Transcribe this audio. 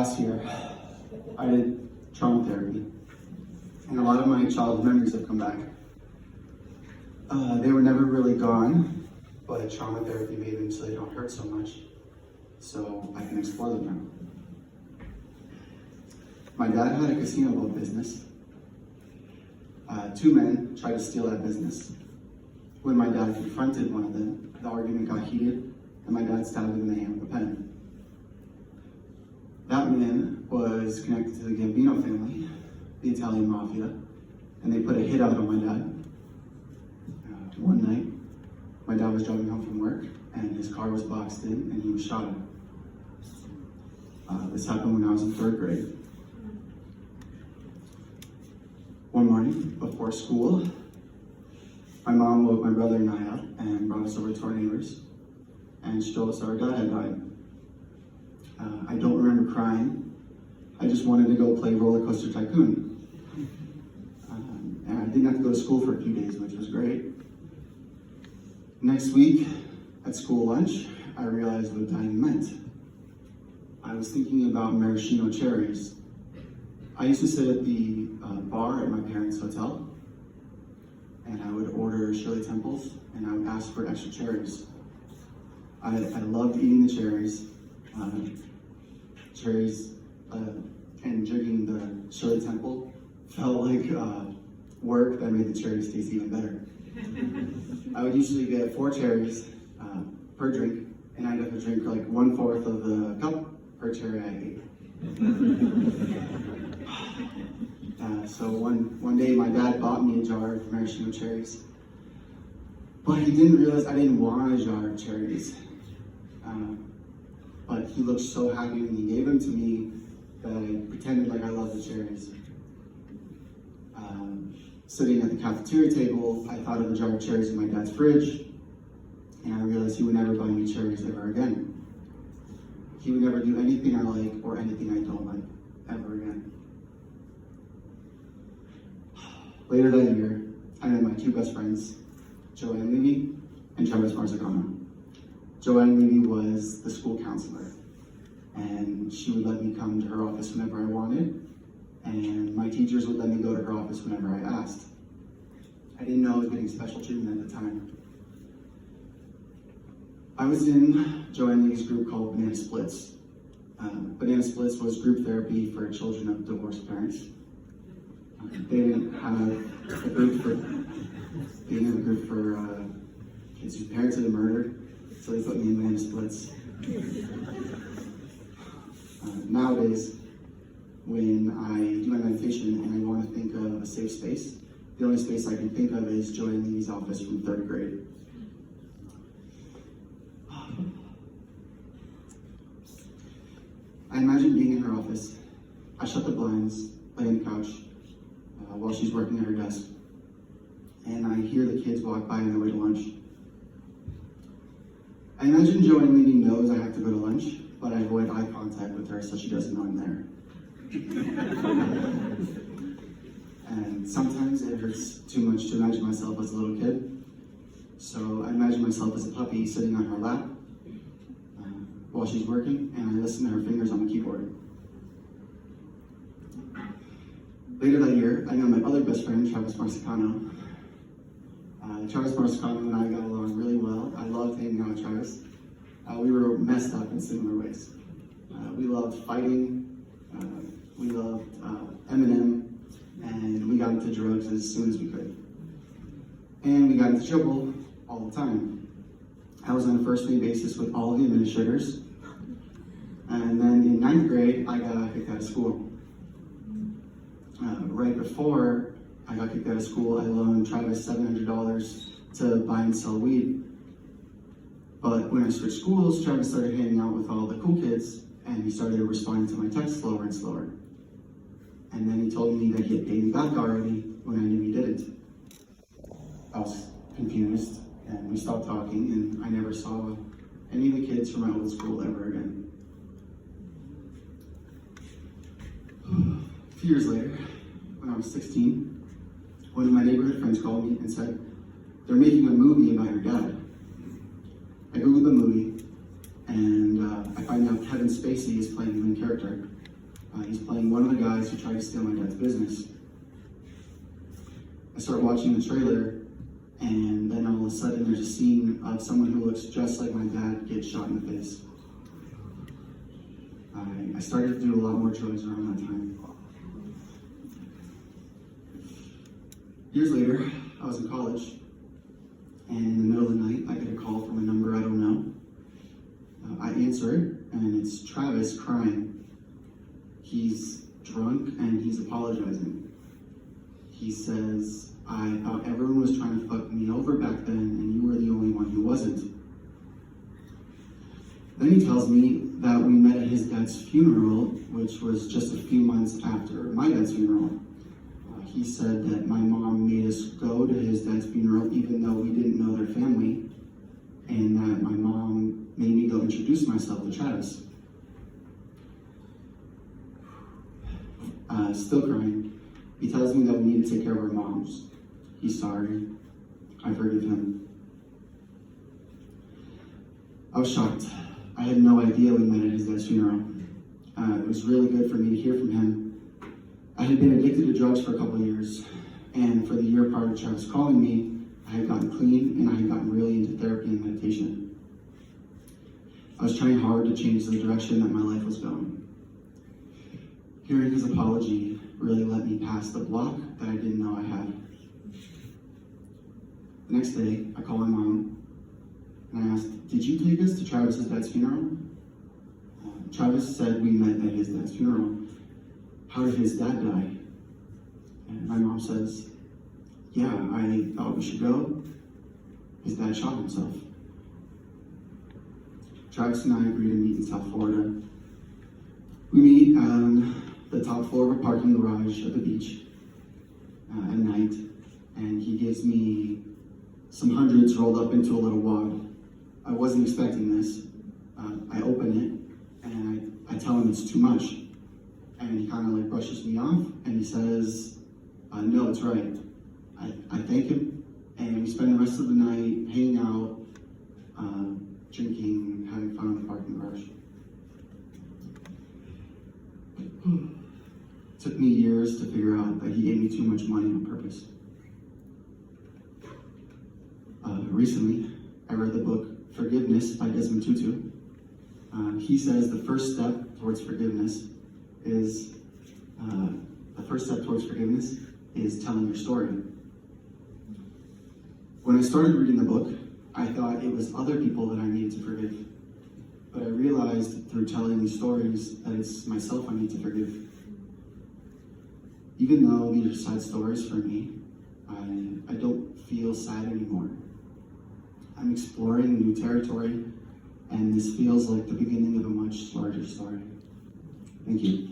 last year, I did trauma therapy, and a lot of my childhood memories have come back. They were never really gone, but trauma therapy made them so they don't hurt so much, so I can explore them now. My dad had a casino boat business. Two men tried to steal that business. When my dad confronted one of them, the argument got heated, and my dad stabbed him in the hand with a pen. That man was connected to the Gambino family, the Italian mafia, and they put a hit out on my dad. One night, my dad was driving home from work, and his car was boxed in, and he was shot at. This happened when I was in 3rd grade. One morning, before school, my mom woke my brother and I up and brought us over to our neighbors, and she told us our dad had died. I don't remember crying. I just wanted to go play Roller Coaster Tycoon. And I didn't have to go to school for a few days, which was great. Next week, at school lunch, I realized what dying meant. I was thinking about maraschino cherries. I used to sit at the bar at my parents' hotel, and I would order Shirley Temples, and I would ask for extra cherries. I loved eating the cherries. And drinking the Shirley Temple felt like work that made the cherries taste even better. I would usually get 4 cherries per drink, and I'd have to drink like 1/4 of the cup per cherry I ate. So one day my dad bought me a jar of maraschino cherries, but he didn't realize I didn't want a jar of cherries. But he looked so happy when he gave them to me that I pretended like I loved the cherries. Sitting at the cafeteria table, I thought of a jar of cherries in my dad's fridge, and I realized he would never buy me cherries ever again. He would never do anything I like or anything I don't like ever again. Later that year, I met my 2 best friends, Joanne Levy and Travis Marzicano. Joanne Levy was the school counselor, and she would let me come to her office whenever I wanted, and my teachers would let me go to her office whenever I asked. I didn't know I was getting special treatment at the time. I was in Joanne Levy's group called Banana Splits. Banana Splits was group therapy for children of divorced parents. They didn't have a group for kids whose parents had been murdered, so they put me in Banana Splits. Nowadays, when I do my meditation and I want to think of a safe space, the only space I can think of is Joanne Levy's office from 3rd grade. I imagine being in her office. I shut the blinds, lay on the couch while she's working at her desk, and I hear the kids walk by on their way to lunch. I imagine Joanne Levy knows I have to go to lunch, but I avoid eye contact with her so she doesn't know I'm there. And sometimes it hurts too much to imagine myself as a little kid, so I imagine myself as a puppy sitting on her lap while she's working, and I listen to her fingers on the keyboard. Later that year, I met my other best friend, Travis Marzicano. Travis Marzicano and I got along really well. I loved hanging out with Travis. We were messed up in similar ways. We loved fighting, we loved Eminem, and we got into drugs as soon as we could. And we got into trouble all the time. I was on a first name basis with all of the administrators. And then in 9th grade, I got kicked out of school. Right before I got kicked out of school, I loaned Travis $700 to buy and sell weed. But when I switched schools, Travis started hanging out with all the cool kids, and he started responding to my texts slower and slower. And then he told me that he had paid me back already when I knew he didn't. I was confused, and we stopped talking, and I never saw any of the kids from my old school ever again. A few years later, when I was 16, one of my neighborhood friends called me and said, they're making a movie about your dad. I googled the movie, and I find out Kevin Spacey is playing the main character. He's playing one of the guys who tried to steal my dad's business. I start watching the trailer, and then all of a sudden there's a scene of someone who looks just like my dad get shot in the face. I started to do a lot more drugs around that time. Years later, I was in college, and in the middle of the night, I get a call from a number I don't know. I answer it, and it's Travis crying. He's drunk, and he's apologizing. He says, "I thought everyone was trying to fuck me over back then, and you were the only one who wasn't." Then he tells me that we met at his dad's funeral, which was just a few months after my dad's funeral. He said that my mom made us go to his dad's funeral even though we didn't know their family, and that my mom made me go introduce myself to Travis. Still crying, he tells me that we need to take care of our moms. He's sorry. I forgive him. I was shocked. I had no idea we met at his dad's funeral. It was really good for me to hear from him. I had been addicted to drugs for a couple of years, and for the year prior to Travis calling me, I had gotten clean and I had gotten really into therapy and meditation. I was trying hard to change the direction that my life was going. Hearing his apology really let me pass the block that I didn't know I had. The next day, I call my mom and I asked, "Did you take us to Travis's dad's funeral?" Travis said we met at his dad's funeral. How did his dad die? And my mom says, "Yeah, I thought we should go. His dad shot himself." Travis and I agreed to meet in South Florida. We meet on the top floor of a parking garage at the beach at night, and he gives me some hundreds rolled up into a little wad. I wasn't expecting this. I open it, and I tell him it's too much. And he kind of like brushes me off, and he says, "No, it's right." I thank him, and we spend the rest of the night hanging out, drinking, having fun in the parking garage. Took me years to figure out that he gave me too much money on purpose. Recently, I read the book Forgiveness by Desmond Tutu. He says the first step towards forgiveness is telling your story. When I started reading the book, I thought it was other people that I needed to forgive. But I realized through telling these stories that it's myself I need to forgive. Even though these are sad stories for me, I don't feel sad anymore. I'm exploring new territory, and this feels like the beginning of a much larger story. Thank you.